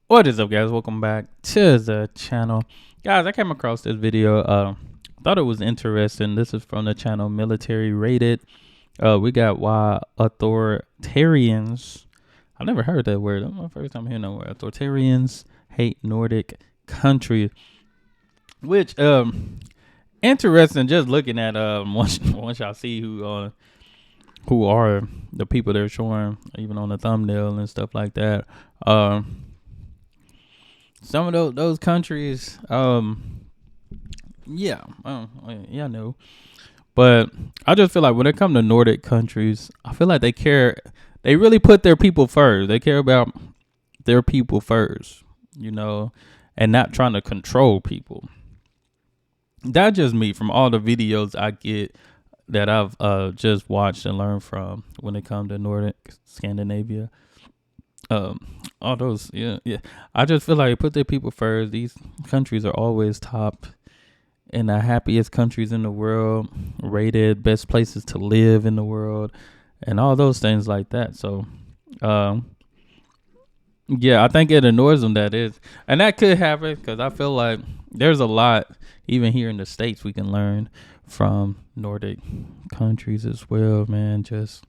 What is up, guys? Welcome back to the channel. Guys, I came across this video. Thought it was interesting. This is from the channel Military Rated. We got why authoritarians, I never heard that word. That's my first time hearing that word. Authoritarians hate Nordic countries. Which interesting, just looking at once y'all see who are the people they're showing, even on the thumbnail and stuff like that. Some of those countries, yeah, I know. But I just feel like when it comes to Nordic countries, I feel like they really put their people first. They care about their people first, and not trying to control people. That's just me from all the videos I get that I've just watched and learned from when it comes to Nordic Scandinavia. All those, yeah. I just feel like put their people first. These countries are always top in the happiest countries in the world, rated best places to live in the world, and all those things like that. So, yeah, I think it annoys them and that could happen because I feel like there's a lot, even here in the States, we can learn from Nordic countries as well, man. Just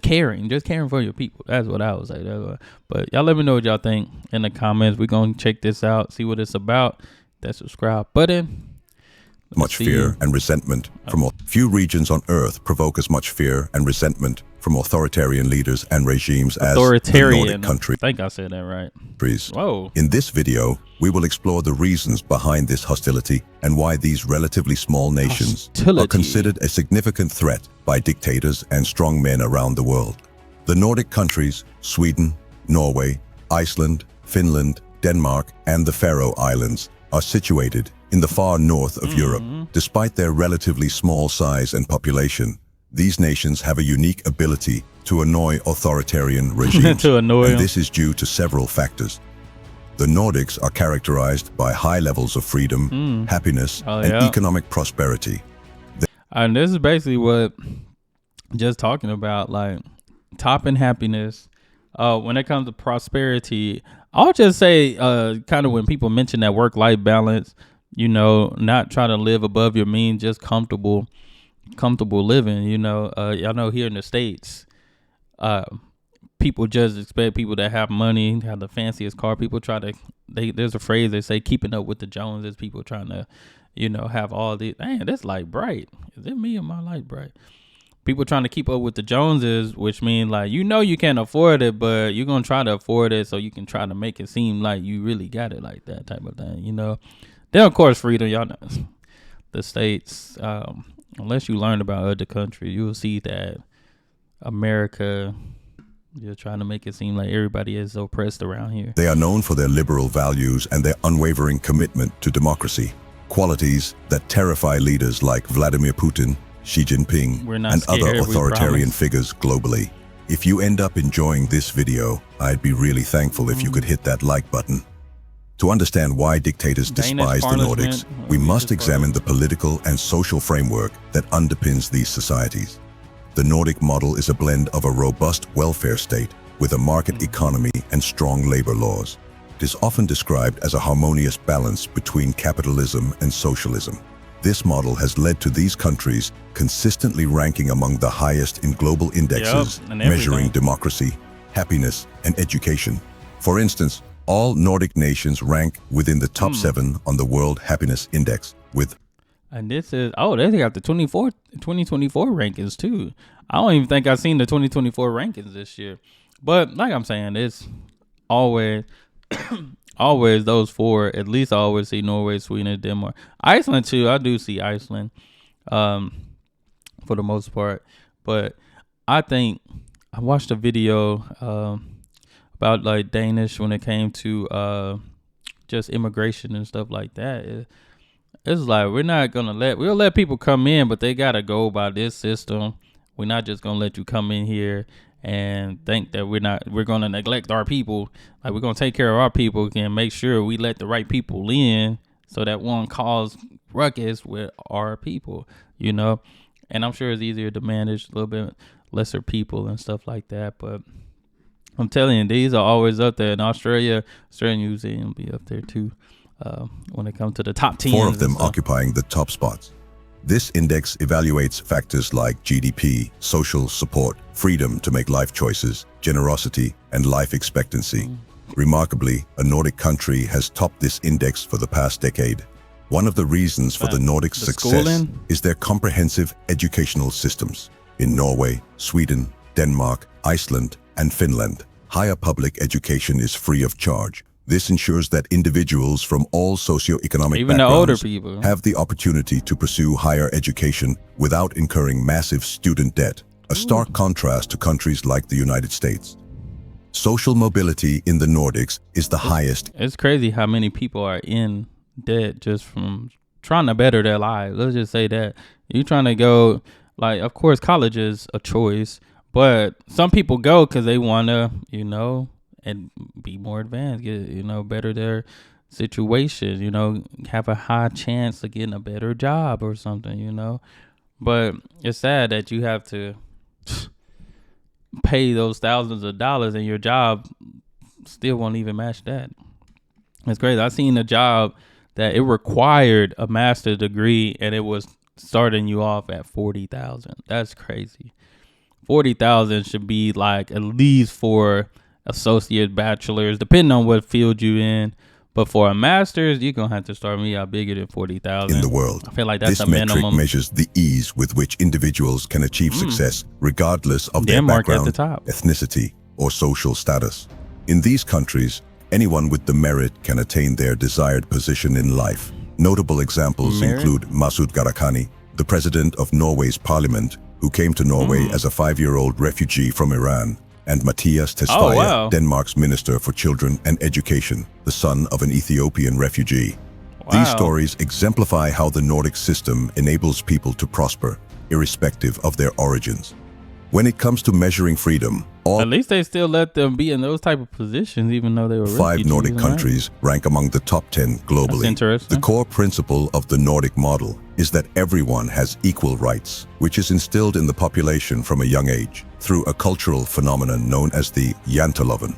caring for your people. That's what I would say. But y'all let me know what y'all think in the comments. We're going to check this out, see what it's about. That subscribe button. Much fear and resentment from few regions on earth provoke as much fear and resentment from authoritarian leaders and regimes as the Nordic countries. I think I said that right. Whoa. In this video, we will explore the reasons behind this hostility and why these relatively small nations are considered a significant threat by dictators and strongmen around the world. The Nordic countries, Sweden, Norway, Iceland, Finland, Denmark, and the Faroe Islands are situated in the far north of Europe. Despite their relatively small size and population, these nations have a unique ability to annoy authoritarian regimes, and this is due to several factors. The Nordics are characterized by high levels of freedom, happiness, and economic prosperity. And this is basically what just talking about, like top in happiness. When it comes to prosperity, I'll just say kind of when people mention that work-life balance, not trying to live above your means, just comfortable living. Y'all know here in the States, people just expect people that have money, have the fanciest car. People there's a phrase they say, keeping up with the Joneses. People trying to, have all these. Dang, that's light bright. Is it me or my light bright? People trying to keep up with the Joneses, which means like, you can't afford it, but you're going to try to afford it so you can try to make it seem like you really got it, like that type of thing, Then, of course, freedom, y'all know. The States, unless you learn about other countries, you will see that America, you're trying to make it seem like everybody is oppressed around here. They are known for their liberal values and their unwavering commitment to democracy, qualities that terrify leaders like Vladimir Putin, Xi Jingping, and other authoritarian figures globally. If you end up enjoying this video, I'd be really thankful if you could hit that like button. To understand why dictators despise the Nordics, we must examine the political and social framework that underpins these societies. The Nordic model is a blend of a robust welfare state with a market economy and strong labor laws. It is often described as a harmonious balance between capitalism and socialism. This model has led to these countries consistently ranking among the highest in global indexes measuring democracy, happiness, and education. For instance, all Nordic nations rank within the top 7 on the World Happiness Index with. And this is, they got the 2024 rankings too. I don't even think I've seen the 2024 rankings this year. But like I'm saying, it's always always those four. At least I always see Norway, Sweden, and Denmark. Iceland too. I do see Iceland for the most part. But I think I watched a video about like Danish when it came to just immigration and stuff like that. It's like we'll let people come in, but they gotta go by this system. We're not just gonna let you come in here and think that we're gonna neglect our people. Like, we're gonna take care of our people and make sure we let the right people in so that won't cause ruckus with our people, And I'm sure it's easier to manage a little bit lesser people and stuff like that. But I'm telling you, these are always up there. In Australia, Australian Museum will be up there too when it comes to the top 10. 4 of them occupying the top spots. This index evaluates factors like GDP, social support, freedom to make life choices, generosity, and life expectancy. Remarkably, a Nordic country has topped this index for the past decade. One of the reasons for the Nordic success is their comprehensive educational systems. In Norway, Sweden, Denmark, Iceland, and Finland, higher public education is free of charge. This ensures that individuals from all socioeconomic backgrounds have the opportunity to pursue higher education without incurring massive student debt, a stark contrast to countries like the United States. Social mobility in the Nordics is the highest. It's crazy how many people are in debt just from trying to better their lives. Let's just say that. You're trying to go, like, of course, college is a choice, but some people go because they want to, and be more advanced, get, better their situation, have a high chance of getting a better job or something, But it's sad that you have to pay those thousands of dollars and your job still won't even match that. It's crazy. I seen a job that it required a master's degree and it was starting you off at $40,000. That's crazy. $40,000 should be like at least for associate bachelors, depending on what field you in. But for a master's, you're going to have to start me out bigger than $40,000. In the world, I feel like that's this a minimum. metric measures the ease with which individuals can achieve success, regardless of their background, ethnicity, or social status. In these countries, anyone with the merit can attain their desired position in life. Notable examples include Masud Garakhani, the president of Norway's parliament, who came to Norway as a 5-year-old refugee from Iran, and Mathias Tesfaye, Denmark's Minister for Children and Education, the son of an Ethiopian refugee. These stories exemplify how the Nordic system enables people to prosper, irrespective of their origins. When it comes to measuring freedom, at least they still let them be in those type of positions, even though they were 5 Nordic countries rank among the top 10 globally. That's interesting. The core principle of the Nordic model is that everyone has equal rights, which is instilled in the population from a young age through a cultural phenomenon known as the janteloven.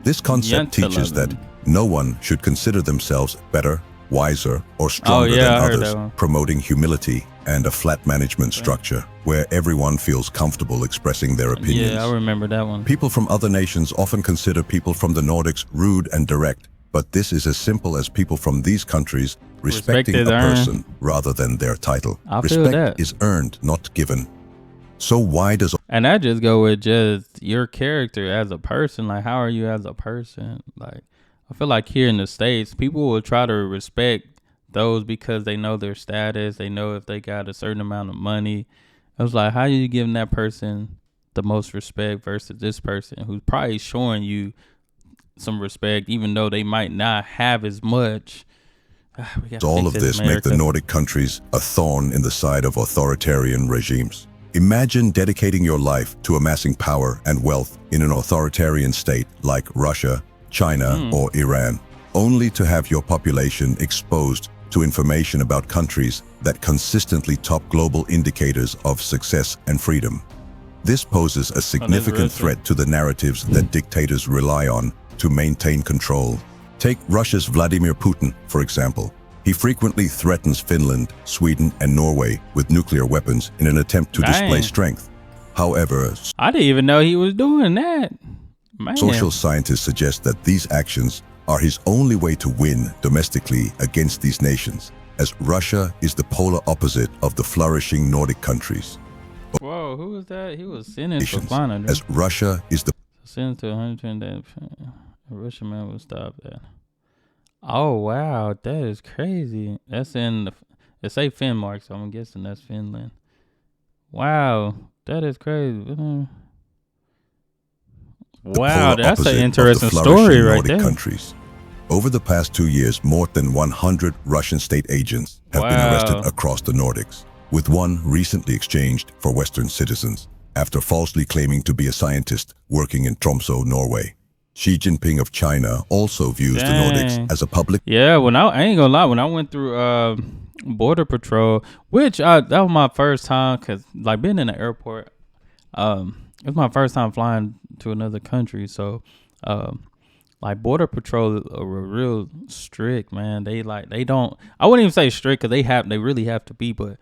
This concept teaches that no one should consider themselves better, wiser, or stronger than others, promoting humility and a flat management structure where everyone feels comfortable expressing their opinions. Yeah, I remember that one. People from other nations often consider people from the Nordics rude and direct, but this is as simple as people from these countries respecting a person rather than their title. Respect is earned, not given. So why does... And I just go with just your character as a person. Like, how are you as a person? Like, I feel like here in the States, people will try to respect those because they know their status. They know if they got a certain amount of money. I was like, how are you giving that person the most respect versus this person who's probably showing you some respect, even though they might not have as much? All of this make the Nordic countries a thorn in the side of authoritarian regimes. Imagine dedicating your life to amassing power and wealth in an authoritarian state like Russia, China, or Iran, only to have your population exposed to information about countries that consistently top global indicators of success and freedom. This poses a significant threat to the narratives that dictators rely on to maintain control. Take Russia's Vladimir Putin, for example. He frequently threatens Finland, Sweden, and Norway with nuclear weapons in an attempt to display strength. However, I didn't even know he was doing that. Man. Social scientists suggest that these actions are his only way to win domestically against these nations, as Russia is the polar opposite of the flourishing Nordic countries. Whoa, who was that? He was sentenced for flying. As Russia is the... Sentenced to 110 days. A Russian man will stop that. Oh, wow. That is crazy. That's in the... It say Denmark, so I'm guessing that's Finland. Wow. That is crazy. Wow, that's an interesting story right there. Countries. Over the past 2 years, more than 100 Russian state agents have been arrested across the Nordics, with one recently exchanged for Western citizens after falsely claiming to be a scientist working in Tromsø, Norway. Xi Jinping of China also views the Nordics as a public... Yeah, I ain't gonna lie, when I went through Border Patrol, which that was my first time, because like being in the airport, it's my first time flying to another country, so like border patrol are real strict, man. They don't. I wouldn't even say strict because they really have to be, but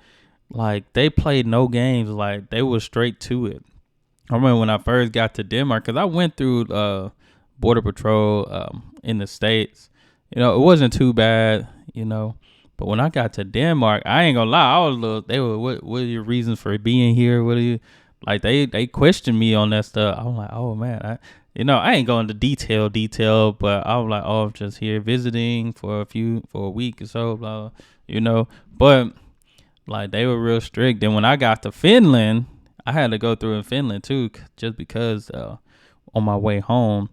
like they played no games. Like they were straight to it. I remember when I first got to Denmark, because I went through border patrol in the States. You know, it wasn't too bad, you know. But when I got to Denmark, I ain't gonna lie, I was a little. They were, what are your reasons for being here? What are you like? They questioned me on that stuff. I was like, oh man, I ain't going to detail, but I was like, oh, I'm just here visiting for a week or so, blah, you know. But like they were real strict. Then when I got to Finland, I had to go through in Finland too, just because on my way home.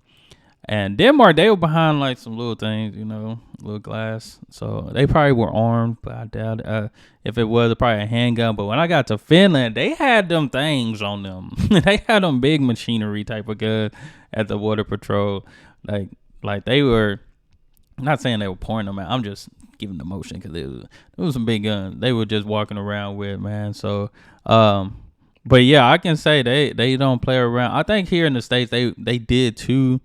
And Denmark, they were behind like some little things, you know, little glass. So they probably were armed, but I doubt it. If it was, probably a handgun. But when I got to Finland, they had them things on them. They had them big machinery type of guns at the border patrol. Like they were, I'm not saying they were pouring them out. I'm just giving the motion because it was some big guns they were just walking around with, man. So, but yeah, I can say they don't play around. I think here in the States they did too.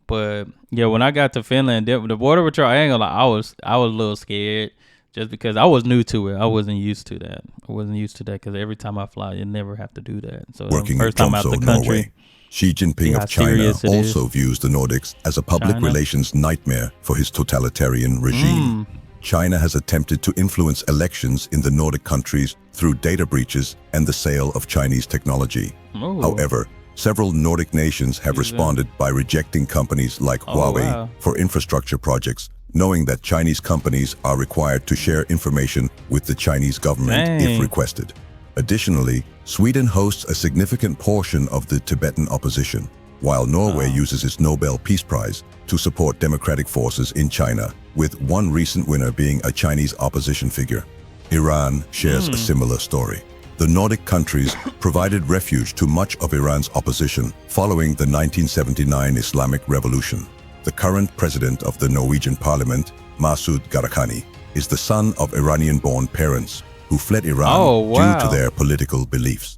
But yeah, when I got to Finland, the border patrol, I ain't gonna lie, I was a little scared just because I was new to it. I wasn't used to that. Because every time I fly, you never have to do that. So working first time out the country, Norway, Xi Jinping of China also views the Nordics as a public relations nightmare for his totalitarian regime. China has attempted to influence elections in the Nordic countries through data breaches and the sale of Chinese technology. However, several Nordic nations have responded by rejecting companies like Huawei for infrastructure projects, knowing that Chinese companies are required to share information with the Chinese government if requested. Additionally, Sweden hosts a significant portion of the Tibetan opposition, while Norway uses its Nobel Peace Prize to support democratic forces in China, with one recent winner being a Chinese opposition figure. Iran shares a similar story. The Nordic countries provided refuge to much of Iran's opposition following the 1979 Islamic Revolution. The current president of the Norwegian parliament, Masoud Gharahkhani, is the son of Iranian-born parents who fled Iran due to their political beliefs.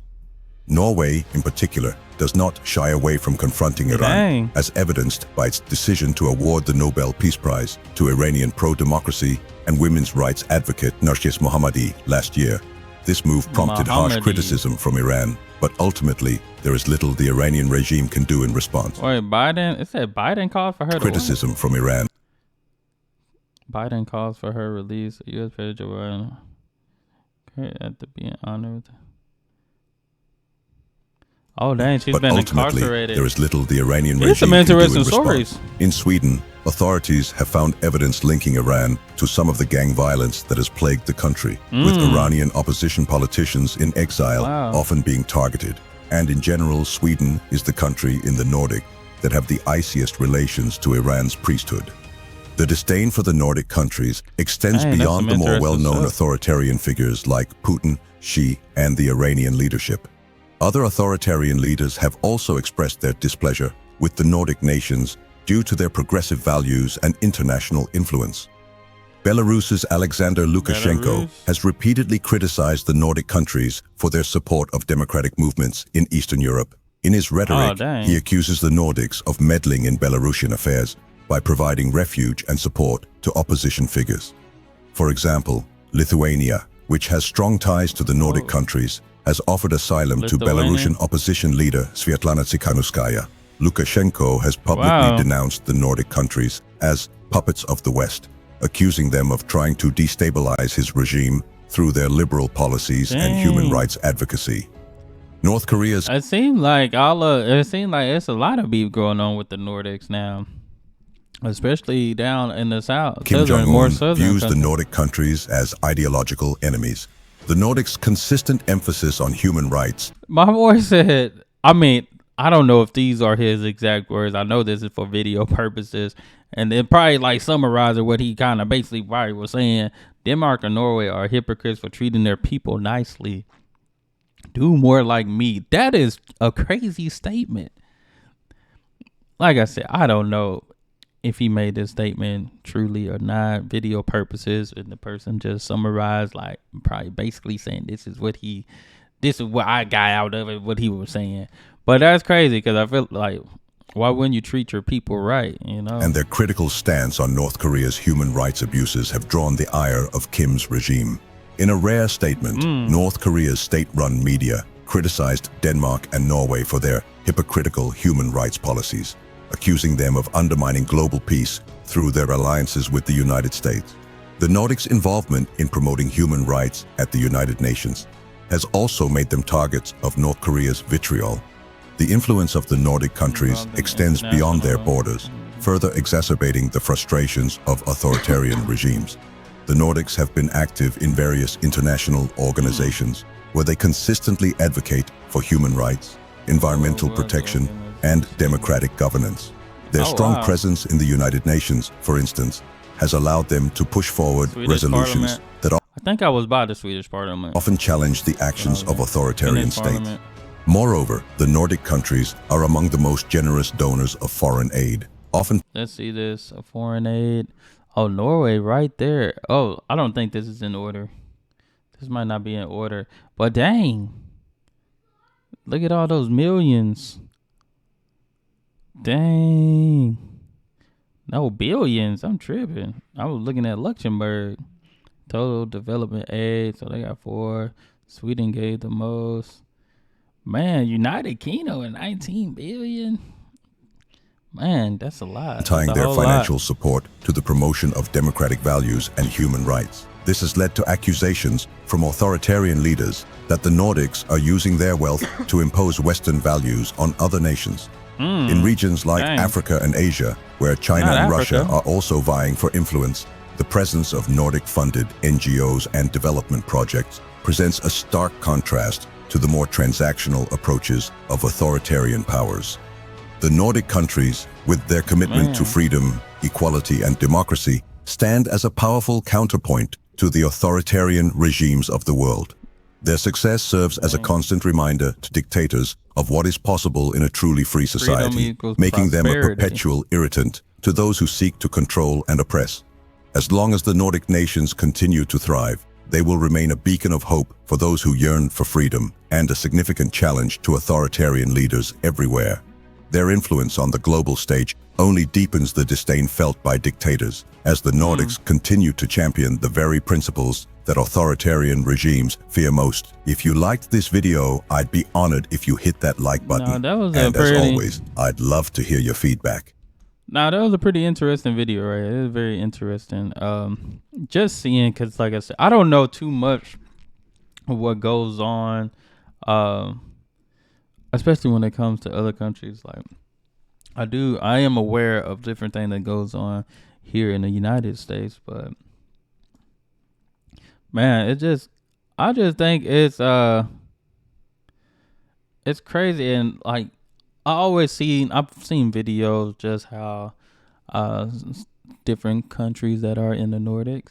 Norway, in particular, does not shy away from confronting Iran, as evidenced by its decision to award the Nobel Peace Prize to Iranian pro-democracy and women's rights advocate Narges Mohammadi last year. This move prompted harsh criticism from Iran, but ultimately, there is little the Iranian regime can do in response. Wait, Biden? It said Biden called for her criticism from Iran. Biden calls for her release. U.S. President Joe Biden had to be honored. Oh dang, she's been incarcerated. There is little the Iranian regime can do in response. In Sweden, authorities have found evidence linking Iran to some of the gang violence that has plagued the country, with Iranian opposition politicians in exile often being targeted. And in general, Sweden is the country in the Nordic that have the iciest relations to Iran's priesthood. The disdain for the Nordic countries extends beyond the more well-known authoritarian figures like Putin, Xi, and the Iranian leadership. Other authoritarian leaders have also expressed their displeasure with the Nordic nations due to their progressive values and international influence. Belarus's Alexander Lukashenko has repeatedly criticized the Nordic countries for their support of democratic movements in Eastern Europe. In his rhetoric, he accuses the Nordics of meddling in Belarusian affairs by providing refuge and support to opposition figures. For example, Lithuania, which has strong ties to the Nordic countries, has offered asylum to Belarusian opposition leader Svetlana Tsikhanouskaya. Lukashenko has publicly denounced the Nordic countries as puppets of the West, accusing them of trying to destabilize his regime through their liberal policies and human rights advocacy. North Korea's... It seems like it's a lot of beef going on with the Nordics now, especially down in the south. Kim Jong-un views the Nordic countries as ideological enemies. The Nordics' consistent emphasis on human rights. My boy said, I don't know if these are his exact words. I know this is for video purposes. And it probably like summarizing what he kind of basically probably was saying. Denmark and Norway are hypocrites for treating their people nicely. Do more like me. That is a crazy statement. Like I said, I don't know if he made this statement truly or not, video purposes, and the person just summarized, like probably basically saying this is what I got out of it, what he was saying. But that's crazy because I feel like, why wouldn't you treat your people right, you know? And their critical stance on North Korea's human rights abuses have drawn the ire of Kim's regime. In a rare statement, North Korea's state-run media criticized Denmark and Norway for their hypocritical human rights policies, accusing them of undermining global peace through their alliances with the United States. The Nordics' involvement in promoting human rights at the United Nations has also made them targets of North Korea's vitriol. The influence of the Nordic countries extends beyond their borders, further exacerbating the frustrations of authoritarian regimes. The Nordics have been active in various international organizations where they consistently advocate for human rights, environmental protection, and democratic governance. Their strong presence in the United Nations, for instance, has allowed them to push forward resolutions that I think I was by the Swedish Parliament. Often challenge the actions of authoritarian states. Moreover, the Nordic countries are among the most generous donors of foreign aid. Let's see this, foreign aid. Oh, Norway right there. Oh, I don't think this is in order. This might not be in order. But dang. Look at all those millions. Dang. No, billions. I'm tripping. I was looking at Luxembourg. Total development aid. So they got 4. Sweden gave the most. Man, United Kingdom at 19 billion. Man, that's a lot. Tying their financial support to the promotion of democratic values and human rights. This has led to accusations from authoritarian leaders that the Nordics are using their wealth to impose Western values on other nations. In regions like Africa and Asia, where China and Russia are also vying for influence, the presence of Nordic-funded NGOs and development projects presents a stark contrast to the more transactional approaches of authoritarian powers. The Nordic countries, with their commitment to freedom, equality, and democracy, stand as a powerful counterpoint to the authoritarian regimes of the world. Their success serves as a constant reminder to dictators of what is possible in a truly free society, making them a perpetual irritant to those who seek to control and oppress. As long as the Nordic nations continue to thrive, they will remain a beacon of hope for those who yearn for freedom and a significant challenge to authoritarian leaders everywhere. Their influence on the global stage only deepens the disdain felt by dictators, as the Nordics continue to champion the very principles that authoritarian regimes fear most. If you liked this video, I'd be honored if you hit that like button. And as always, I'd love to hear your feedback. Now, that was a pretty interesting video, right? It was very interesting. Just seeing, because like I said, I don't know too much of what goes on, especially when it comes to other countries. Like, I am aware of different things that goes on here in the United States, but man, I just think it's crazy. And like, I've seen videos just how different countries that are in the Nordics,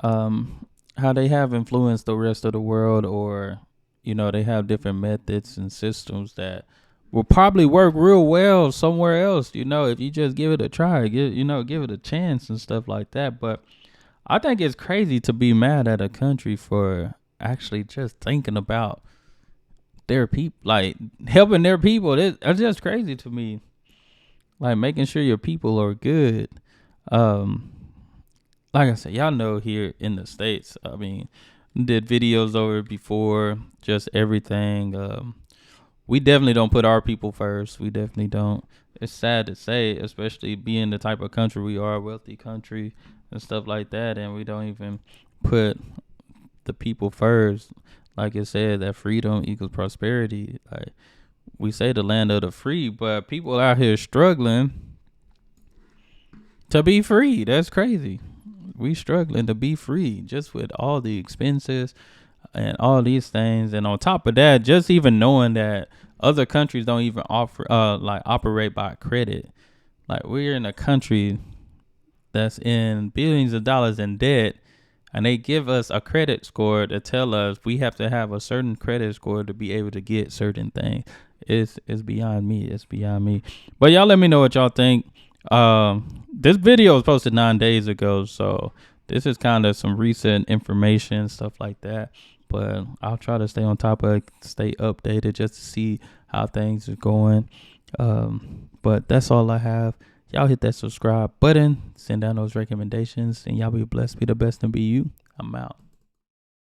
how they have influenced the rest of the world, or they have different methods and systems that will probably work real well somewhere else, if you just give it a try, give it a chance and stuff like that. But I think it's crazy to be mad at a country for actually just thinking about their people, like helping their people. That's just crazy to me. Like making sure your people are good. Like I said, y'all know here in the States, I mean, did videos over before, just everything. We definitely don't put our people first. We definitely don't. It's sad to say, especially being the type of country we are, a wealthy country and stuff like that, and we don't even put the people first. Like it said, that freedom equals prosperity. Like we say, the land of the free, but people out here struggling to be free. That's crazy. We struggling to be free just with all the expenses and all these things. And on top of that, just even knowing that other countries don't even offer operate by credit. Like we're in a country that's in billions of dollars in debt, and they give us a credit score to tell us we have to have a certain credit score to be able to get certain things. It's beyond me. It's beyond me. But y'all let me know what y'all think. This video was posted 9 days ago, so this is kind of some recent information, stuff like that. but I'll try to stay on top of it, stay updated just to see how things are going. But that's all I have. Y'all hit that subscribe button, send down those recommendations, and y'all be blessed, be the best, and be you. I'm out.